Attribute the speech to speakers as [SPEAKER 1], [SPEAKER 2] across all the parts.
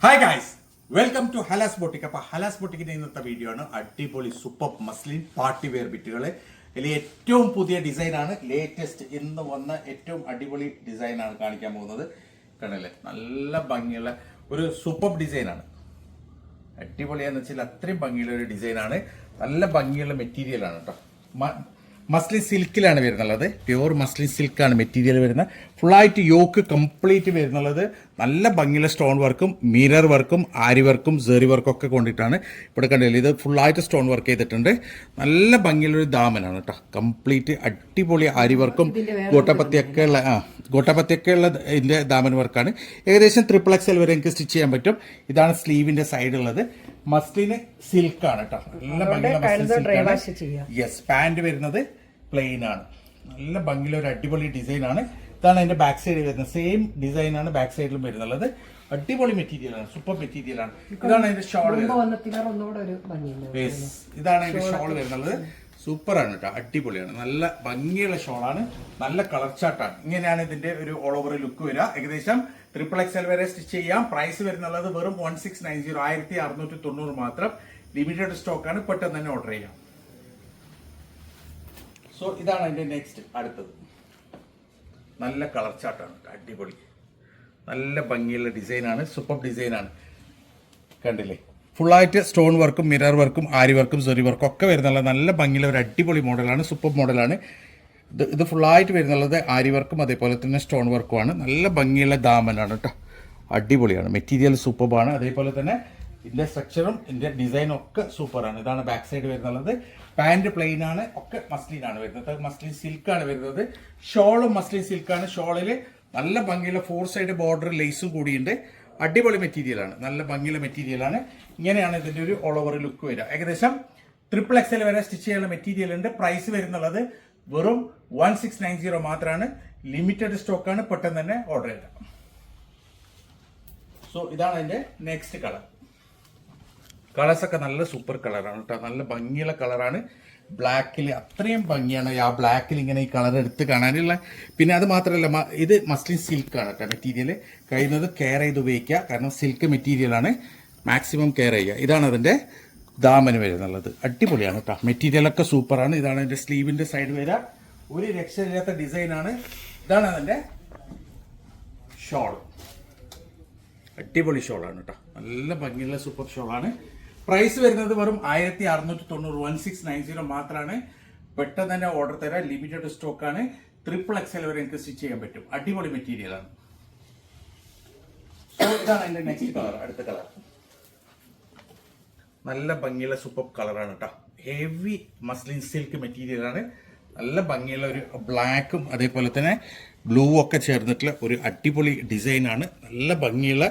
[SPEAKER 1] Hi guys, welcome to Halas boutique. അപ്പോൾ ഹലാസ് ബോട്ടിക്കിൻ്റെ ഇന്നത്തെ video ആണ് അടിപൊളി സൂപ്പർ മസ്ലിൻ പാർട്ടി വെയർ ബിറ്റുകൾ. ഇതിൽ ഏറ്റവും പുതിയ ഡിസൈനാണ്, ലേറ്റസ്റ്റ് ഇന്ന് വന്ന ഏറ്റവും അടിപൊളി ഡിസൈനാണ് കാണിക്കാൻ പോകുന്നത്. കണ്ടല്ലേ, നല്ല ഭംഗിയുള്ള ഒരു സൂപ്പർ ഡിസൈനാണ്. അടിപൊളിയാന്ന് വെച്ചാൽ അത്രയും ഭംഗിയുള്ള ഒരു ഡിസൈനാണ്. നല്ല ഭംഗിയുള്ള മെറ്റീരിയലാണ് കേട്ടോ. മസ്ലിൻ സിൽക്കിലാണ് വരുന്നുള്ളത്, പ്യുവർ മസ്ലിൻ സിൽക്കാണ് മെറ്റീരിയൽ വരുന്നത്. ഫുള്ളായിട്ട് യോക്ക് കംപ്ലീറ്റ് വരുന്നുള്ളത് നല്ല ഭംഗിയുള്ള സ്റ്റോൺ വർക്കും മിറർ വർക്കും ആരി വർക്കും സെറി വർക്കും ഒക്കെ കൊണ്ടിട്ടാണ്. ഇവിടെ കണ്ടില്ലേ, ഇത് ഫുള്ളായിട്ട് സ്റ്റോൺ വർക്ക് ചെയ്തിട്ടുണ്ട്. നല്ല ഭംഗിയുള്ളൊരു ദാമനാണ് കേട്ടോ. കംപ്ലീറ്റ് അടിപൊളി ആരി വർക്കും ഗോട്ടപ്പത്തിയൊക്കെ ഉള്ള ഇതിൻ്റെ ദാമൻ വർക്കാണ്. ഏകദേശം XXL വരെ എനിക്ക് സ്റ്റിച്ച് ചെയ്യാൻ പറ്റും. ഇതാണ് സ്ലീവിന്റെ സൈഡ് ഉള്ളത്. മസ്ലിന് സിൽക്കാണ് കേട്ടോ. നല്ല ഭംഗിയുള്ള യെസ്. പാന്റ് വരുന്നത് പ്ലെയിൻ ആണ്. നല്ല ഭംഗിയുള്ള ഒരു അടിപൊളി ഡിസൈൻ ആണ്. ഇതാണ് അതിന്റെ ബാക്ക് സൈഡ് വരുന്നത്. സെയിം ഡിസൈൻ ആണ് ബാക്ക് സൈഡിലും വരുന്നുള്ളത്. അടിപൊളി മെറ്റീരിയൽ ആണ്, സൂപ്പർ മെറ്റീരിയൽ ആണ്. ഇതാണ് അതിന്റെ ഷോൾ വരുന്നത്. ഇതാണ് അതിന്റെ ഷോൾ വരുന്നത്. സൂപ്പർ ആണ് കേട്ടോ, അടിപൊളിയാണ്. നല്ല ഭംഗിയുള്ള ഷോളാണ്, നല്ല കളർ ചാർട്ടാണ്. ഇങ്ങനെയാണ് ഇതിന്റെ ഒരു ഓൾ ഓവർ ലുക്ക് വരിക. ഏകദേശം XXL വരെ സ്റ്റിച്ച് ചെയ്യാം. പ്രൈസ് വരുന്നുള്ളത് വെറും 1690, 1690 മാത്രം. ലിമിറ്റഡ് സ്റ്റോക്ക് ആണ്, പെട്ടെന്ന് തന്നെ ഓർഡർ ചെയ്യാം. സോ ഇതാണ് അതിന്റെ നെക്സ്റ്റ് അടുത്തത്. നല്ല കളർ ചാർട്ടാണ്, അടിപൊളി നല്ല ഭംഗിയുള്ള ഡിസൈനാണ്, സൂപ്പർ ഡിസൈനാണ്. കണ്ടില്ലേ, ഫുള്ളായിട്ട് സ്റ്റോൺ വർക്കും മിറർ വർക്കും ആരി വർക്കും സെറി വർക്കും ഒക്കെ വരുന്നുള്ള നല്ല ഭംഗിയുള്ള ഒരു അടിപൊളി മോഡലാണ്, സൂപ്പർ മോഡലാണ്. ഇത് ഫുള്ളായിട്ട് വരുന്നുള്ളത് ആരി വർക്കും അതേപോലെ തന്നെ സ്റ്റോൺ വർക്കുമാണ്. നല്ല ഭംഗിയുള്ള ദാമനാണ് കേട്ടോ, അടിപൊളിയാണ്. മെറ്റീരിയൽ സൂപ്പറാണ്. അതേപോലെ തന്നെ ഇതിന്റെ സ്ട്രക്ചറും ഇതിന്റെ ഡിസൈനും ഒക്കെ സൂപ്പറാണ്. ഇതാണ് ബാക്ക് സൈഡ് വരുന്നുള്ളത്. പാന്റ് പ്ലെയിൻ ആണ്, ഒക്കെ മസ്ലിൻ ആണ് വരുന്നത്. മസ്ലിൻ സിൽക്കാണ് വരുന്നത്. ഷോളും മസ്ലിൻ സിൽക്കാണ്. ഷോളിൽ നല്ല ഭംഗിയുള്ള 4 സൈഡ് ബോർഡർ ലേസും കൂടിയുണ്ട്. അടിപൊളി മെറ്റീരിയലാണ്, നല്ല ഭംഗിയുള്ള മെറ്റീരിയലാണ്. ഇങ്ങനെയാണ് ഇതിന്റെ ഒരു ഓൾ ഓവർ ലുക്ക് വരിക. ഏകദേശം XXL വരെ സ്റ്റിച്ച് ചെയ്യാനുള്ള മെറ്റീരിയൽ ഉണ്ട്. പ്രൈസ് വരുന്നുള്ളത് വെറും 1690 മാത്രമാണ്. ലിമിറ്റഡ് സ്റ്റോക്കാണ്, പെട്ടെന്ന് തന്നെ ഓർഡർ ചെയ്യാം. സോ ഇതാണ് അതിന്റെ നെക്സ്റ്റ് കളർ. കളേഴ്സൊക്കെ നല്ല സൂപ്പർ കളറാണ് കേട്ടോ, നല്ല ഭംഗിയുള്ള കളറാണ്. ബ്ലാക്കിൽ അത്രയും ഭംഗിയാണ് ആ ബ്ലാക്കിൽ ഇങ്ങനെ ഈ കളർ എടുത്ത് കാണാനുള്ള. പിന്നെ അത് മാത്രമല്ല, ഇത് മസ്ലിൻ സിൽക്കാണ് കേട്ടോ മെറ്റീരിയൽ. കഴിയുന്നത് കെയർ ചെയ്ത് ഉപയോഗിക്കുക, കാരണം സിൽക്ക് മെറ്റീരിയലാണ്. മാക്സിമം കെയർ ചെയ്യുക. ഇതാണ് അതിൻ്റെ ദാമന് വരുന്നുള്ളത്. അടിപൊളിയാണ് കേട്ടോ, മെറ്റീരിയലൊക്കെ സൂപ്പറാണ്. ഇതാണ് അതിൻ്റെ സ്ലീവിൻ്റെ സൈഡ് വരിക. ഒരു രക്ഷയില്ലാത്ത ഡിസൈനാണ്. ഇതാണ് അതിൻ്റെ ഷോൾ. അടിപൊളി ഷോളാണ് കേട്ടോ, നല്ല ഭംഗിയുള്ള സൂപ്പർ ഷോളാണ്. പ്രൈസ് വരുന്നത് വെറും 1690, 1690 മാത്രമാണ്. പെട്ടെന്ന് തന്നെ ഓർഡർ തരാം. ലിമിറ്റഡ് സ്റ്റോക്കാണ്. XXL വരെ എനിക്ക് സ്റ്റിച്ച് ചെയ്യാൻ പറ്റും. അടിപൊളി മെറ്റീരിയലാണ്. ഇതാണ് അതിന്റെ നെക്സ്റ്റ് കളർ. അടുത്ത കളർ നല്ല ഭംഗിയുള്ള സൂപ്പർ കളറാണ് കേട്ടോ. ഹെവി മസ്ലിൻ സിൽക്ക് മെറ്റീരിയലാണ്. നല്ല ഭംഗിയുള്ള ഒരു ബ്ലാക്കും അതേപോലെ തന്നെ ബ്ലൂ ഒക്കെ ചേർന്നിട്ടുള്ള ഒരു അടിപൊളി ഡിസൈനാണ്. നല്ല ഭംഗിയുള്ള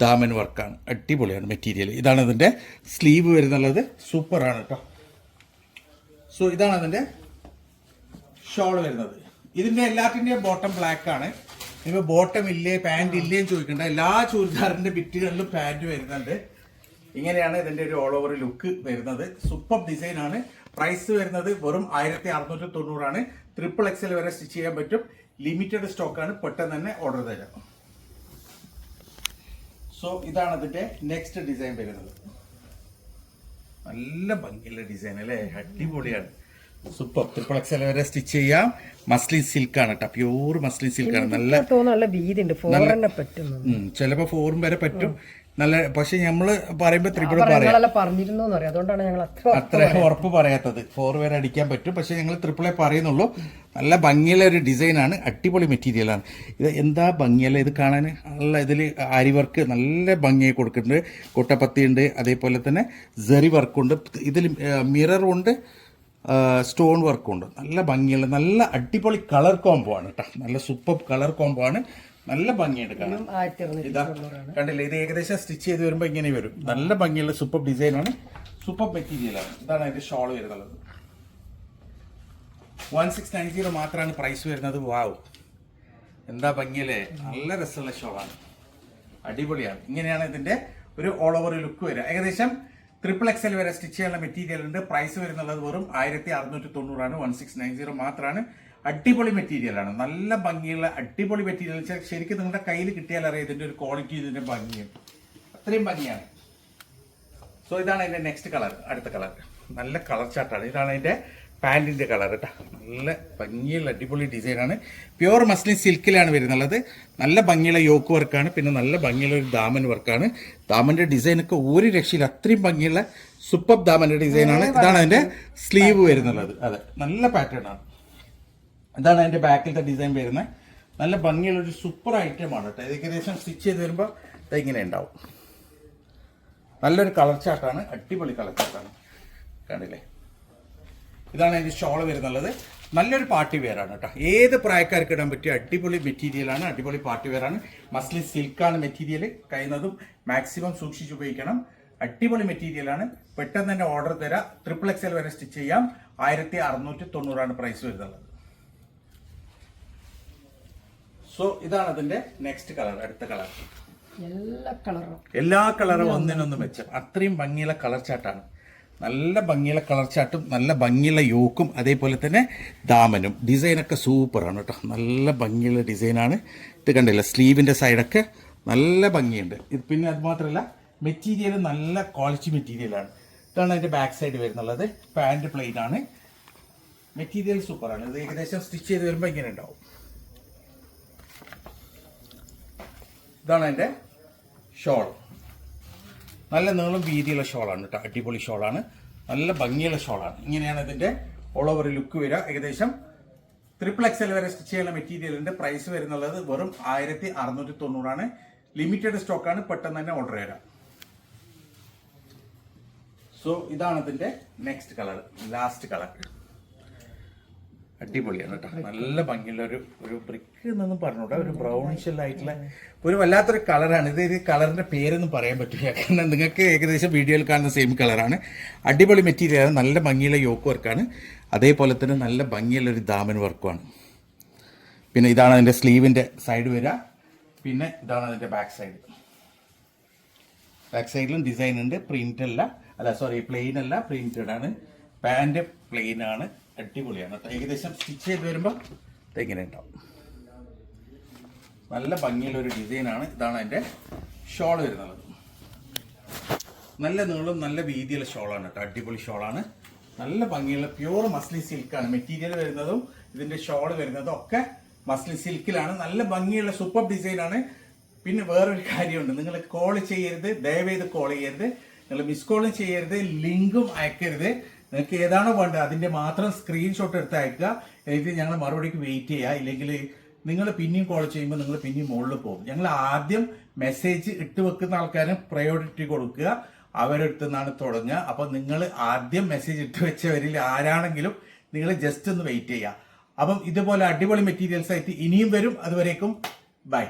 [SPEAKER 1] ദാമൻ വർക്കാണ്, അടിപൊളിയാണ് മെറ്റീരിയൽ. ഇതാണ് അതിൻ്റെ സ്ലീവ് വരുന്നുള്ളത്. സൂപ്പറാണ് കേട്ടോ. സോ ഇതാണ് അതിൻ്റെ ഷോൾ വരുന്നത്. ഇതിൻ്റെ എല്ലാത്തിൻ്റെയും ബോട്ടം ബ്ലാക്ക് ആണ്. ഇപ്പോൾ ബോട്ടം ഇല്ലേ പാൻറ് ഇല്ലേന്ന് ചോദിക്കേണ്ട, എല്ലാ ചുരിദാറിൻ്റെ ബിറ്റുകളിലും പാൻറ് വരുന്നുണ്ട്. ഇങ്ങനെയാണ് ഇതിൻ്റെ ഒരു ഓൾ ഓവർ ലുക്ക് വരുന്നത്. സൂപ്പർ ഡിസൈനാണ്. പ്രൈസ് വരുന്നത് വെറും 1690 XXL വരെ സ്റ്റിച്ച് ചെയ്യാൻ പറ്റും. ലിമിറ്റഡ് സ്റ്റോക്കാണ്, പെട്ടെന്ന് തന്നെ ഓർഡർ തരാം. സോ ഇതാണ് അതിന്റെ നെക്സ്റ്റ് ഡിസൈൻ വരുന്നത്. നല്ല ഭംഗിയുള്ള ഡിസൈൻ അല്ലേ, അടിപൊളിയാണ്. സൂപ്പർ. XXL വരെ സ്റ്റിച്ച് ചെയ്യാം. മസ്ലിൻ സിൽക്കാണ് കേട്ടോ, പ്യൂർ മസ്ലിൻ സിൽക്കാണ്. നല്ല വീതിയുണ്ട്, ചിലപ്പോ 4 വരെ പറ്റും. നല്ല, പക്ഷെ നമ്മള് പറയുമ്പോ ത്രിപിൾ പറയാം, അത്ര ഉറപ്പ് പറയാത്തത്. 4 വരെ അടിക്കാൻ പറ്റും, പക്ഷെ ഞങ്ങൾ XXL പറയുന്നുള്ളൂ. നല്ല ഭംഗിയുള്ള ഒരു ഡിസൈനാണ്, അടിപൊളി മെറ്റീരിയലാണ്. ഇത് എന്താ ഭംഗിയല്ലേ ഇത് കാണാൻ. നല്ല ഇതിൽ ആരി വർക്ക് നല്ല ഭംഗിയായി കൊടുക്കുന്നുണ്ട്. കൊട്ടപ്പത്തി ഉണ്ട്, അതേപോലെ തന്നെ സെറി വർക്കുണ്ട്. ഇതിൽ മിററുണ്ട്, സ്റ്റോൺ വർക്കുണ്ട്. നല്ല ഭംഗിയുള്ള നല്ല അടിപൊളി കളർ കോംബോ ആണ് കേട്ടോ. നല്ല സൂപ്പർ കളർ കോംബോ ആണ്. നല്ല ഭംഗിയുണ്ട് കാണാൻ. ഇതാ കണ്ടില്ലേ, ഇത് ഏകദേശം സ്റ്റിച്ച് ചെയ്ത് വരുമ്പോൾ ഇങ്ങനെ വരും. നല്ല ഭംഗിയുള്ള സൂപ്പർ ഡിസൈനാണ്, സൂപ്പർ മെറ്റീരിയലാണ്. ഇതാണ് അതിന്റെ ഷോൾ വരുന്നത്. 1690 മാത്രമാണ് പ്രൈസ് വരുന്നത്. വാവ്, എന്താ ഭംഗിയല്ലേ, നല്ല രസമുള്ള ഷോളാണ്, അടിപൊളിയാണ്. ഇങ്ങനെയാണ് ഇതിന്റെ ഒരു ഓൾ ഓവർ ലുക്ക് വരിക. ഏകദേശം XXL വരെ സ്റ്റിച്ച് ചെയ്യാനുള്ള മെറ്റീരിയൽ ഉണ്ട്. പ്രൈസ് വരുന്നുള്ളത് വെറും 1690, 1690 മാത്രമാണ്. അടിപൊളി മെറ്റീരിയലാണ്, നല്ല ഭംഗിയുള്ള അടിപൊളി മെറ്റീരിയൽ. ശരിക്കും നിങ്ങളുടെ കയ്യിൽ കിട്ടിയാൽ അറിയാം ഇതിന്റെ ഒരു ക്വാളിറ്റി, ഇതിന്റെ ഭംഗിയും. അത്രയും ഭംഗിയാണ്. സോ ഇതാണ് അതിന്റെ നെക്സ്റ്റ് കളർ, അടുത്ത കളർ. നല്ല കളർ ചാർട്ടാണ്. ഇതാണ് അതിന്റെ പാൻറ്റിന്റെ കളർ കേട്ടോ. നല്ല ഭംഗിയുള്ള അടിപൊളി ഡിസൈനാണ്. പ്യുവർ മസ്ലിൻ സിൽക്കിലാണ് വരുന്നുള്ളത്. നല്ല ഭംഗിയുള്ള യോക്ക് വർക്കാണ്. പിന്നെ നല്ല ഭംഗിയുള്ള ഒരു ദാമൻ വർക്കാണ്. ദാമന്റെ ഡിസൈനൊക്കെ ഒരു രക്ഷയിൽ അത്രയും ഭംഗിയുള്ള സൂപ്പർ ദാമന്റെ ഡിസൈനാണ്. ഇതാണ് അതിന്റെ സ്ലീവ് വരുന്നുള്ളത്. അതെ, നല്ല പാറ്റേൺ ആണ്. ഇതാണ് അതിന്റെ ബാക്കിലത്തെ ഡിസൈൻ വരുന്നത്. നല്ല ഭംഗിയുള്ള ഒരു സൂപ്പർ ഐറ്റം ആണ് കേട്ടോ. ഏകദേശം സ്റ്റിച്ച് ചെയ്ത് വരുമ്പോൾ ഇങ്ങനെ ഉണ്ടാവും. നല്ലൊരു കളർ ചാർട്ടാണ്, അടിപൊളി കളർ ചാർട്ടാണ്. കണ്ടില്ലേ? ഇതാണ് അതിന്റെ ഷോൾ വരുന്നുള്ളത്. നല്ലൊരു പാർട്ടി വെയർ ആണ് കേട്ടോ. ഏത് പ്രായക്കാർക്ക് ഇടാൻ പറ്റിയ അടിപൊളി മെറ്റീരിയലാണ്, അടിപൊളി പാർട്ടി വെയർ ആണ്. മസ്ലിൻ സിൽക്കാണ് മെറ്റീരിയൽ. കഴിയുന്നതും മാക്സിമം സൂക്ഷിച്ച് ഉപയോഗിക്കണം. അടിപൊളി മെറ്റീരിയലാണ്. പെട്ടെന്ന് തന്നെ ഓർഡർ തരാം. XXL വരെ സ്റ്റിച്ച് ചെയ്യാം. 1690 പ്രൈസ് വരുന്നത്. സോ ഇതാണ് അതിന്റെ നെക്സ്റ്റ് കളർ, അടുത്ത കളർ. എല്ലാ കളറും ഒന്നിനൊന്ന് മെച്ചം. അത്രയും ഭംഗിയുള്ള കളർ ചാട്ടാണ്. നല്ല ഭംഗിയുള്ള കളർ ചാട്ടും നല്ല ഭംഗിയുള്ള യോക്കും അതേപോലെ തന്നെ ദാമനും. ഡിസൈനൊക്കെ സൂപ്പറാണ് കേട്ടോ. നല്ല ഭംഗിയുള്ള ഡിസൈനാണ്. ഇത് കണ്ടില്ല, സ്ലീവിൻ്റെ സൈഡൊക്കെ നല്ല ഭംഗിയുണ്ട്. ഇത് പിന്നെ അത് മാത്രമല്ല മെറ്റീരിയൽ നല്ല ക്വാളിറ്റി മെറ്റീരിയലാണ്. ഇതാണ് അതിൻ്റെ ബാക്ക് സൈഡ് വരുന്നുള്ളത്. പാൻറ് പ്ലെയിൻ ആണ്. മെറ്റീരിയൽ സൂപ്പറാണ്. ഇത് ഏകദേശം സ്റ്റിച്ച് ചെയ്ത് വരുമ്പോൾ ഇങ്ങനെ ഉണ്ടാവും. ഇതാണ് അതിൻ്റെ ഷോൾ. നല്ല നീളം വീതിയുള്ള ഷോളാണ് കേട്ടോ. അടിപൊളി ഷോളാണ്. നല്ല ഭംഗിയുള്ള ഷോളാണ്. ഇങ്ങനെയാണ് ഇതിൻ്റെ ഓൾ ഓവർ ലുക്ക് വരിക. ഏകദേശം XXL വരെ സ്റ്റിച്ച് ചെയ്യുന്ന മെറ്റീരിയലിൻ്റെ പ്രൈസ് വരുന്നുള്ളത് വെറും 1690. ലിമിറ്റഡ് സ്റ്റോക്കാണ്. പെട്ടെന്ന് തന്നെ ഓർഡർ ചെയ്യാം. സോ ഇതാണ് ഇതിൻ്റെ നെക്സ്റ്റ് കളർ, ലാസ്റ്റ് കളർ. അടിപൊളിയാണ് കേട്ടോ. നല്ല ഭംഗിയുള്ള ഒരു ബ്രിക്ക് എന്നൊന്നും പറഞ്ഞൂടാ, ഒരു ബ്രൗണിഷ് ആയിട്ടുള്ള ഒരു വല്ലാത്തൊരു കളറാണ്. ഇത് കളറിന്റെ പേരൊന്നും പറയാൻ പറ്റില്ല, കാരണം നിങ്ങൾക്ക് ഏകദേശം വീഡിയോയിൽ കാണുന്ന സെയിം കളറാണ്. അടിപൊളി മെറ്റീരിയലാണ്. നല്ല ഭംഗിയുള്ള യോക്ക് വർക്കാണ്. അതേപോലെ തന്നെ നല്ല ഭംഗിയുള്ള ഒരു ദാമൻ വർക്കുമാണ്. പിന്നെ ഇതാണ് അതിൻ്റെ സ്ലീവിൻ്റെ സൈഡ് വരിക. പിന്നെ ഇതാണ് അതിൻ്റെ ബാക്ക് സൈഡ്. ബാക്ക് സൈഡിലും ഡിസൈൻ ഉണ്ട്. പ്ലെയിൻ അല്ല, പ്രിന്റഡ് ആണ്. പാൻറ് പ്ലെയിൻ ആണ്. അടിപൊളിയാണ്. ഏകദേശം സ്റ്റിച്ച് ചെയ്ത് വരുമ്പോൾ ഇങ്ങനെ ഉണ്ടാവും. നല്ല ഭംഗിയുള്ള ഒരു ഡിസൈനാണ്. ഇതാണ് അതിൻ്റെ ഷോൾ വരുന്നത്. നല്ല നീളം നല്ല വീതിയുള്ള ഷോളാണ് കേട്ടോ. അടിപൊളി ഷോളാണ്. നല്ല ഭംഗിയുള്ള പ്യൂർ മസ്ലിൻ സിൽക്കാണ്. മെറ്റീരിയൽ വരുന്നതും ഇതിൻ്റെ ഷോൾ വരുന്നതും ഒക്കെ മസ്ലിൻ സിൽക്കിലാണ്. നല്ല ഭംഗിയുള്ള സൂപ്പർ ഡിസൈനാണ്. പിന്നെ വേറൊരു കാര്യമുണ്ട്, നിങ്ങൾ കോൾ ചെയ്യരുത്, ദയവേത് കോൾ ചെയ്യരുത്, നിങ്ങൾ മിസ് കോളും ചെയ്യരുത്, ലിങ്കും അയക്കരുത്. നിങ്ങൾക്ക് ഏതാണോ വേണ്ടത് അതിൻ്റെ മാത്രം സ്ക്രീൻഷോട്ട് എടുത്ത് അയക്കുക. എന്നിട്ട് ഞങ്ങൾ മറുപടിക്ക് വെയിറ്റ് ചെയ്യുക. ഇല്ലെങ്കിൽ നിങ്ങൾ പിന്നെയും കോൾ ചെയ്യുമ്പോൾ നിങ്ങൾ പിന്നെയും മുകളിൽ പോകും. ഞങ്ങൾ ആദ്യം മെസ്സേജ് ഇട്ട് വെക്കുന്ന ആൾക്കാരും പ്രയോറിറ്റി കൊടുക്കുക. അവരെടുത്തു നിന്നാണ് തുടങ്ങുക. അപ്പോൾ നിങ്ങൾ ആദ്യം മെസ്സേജ് ഇട്ട് വെച്ചവരിൽ ആരാണെങ്കിലും നിങ്ങൾ ജസ്റ്റ് ഒന്ന് വെയിറ്റ് ചെയ്യുക. അപ്പം ഇതുപോലെ അടിപൊളി മെറ്റീരിയൽസ് ആയിട്ട് ഇനിയും വരും. അതുവരേക്കും ബൈ.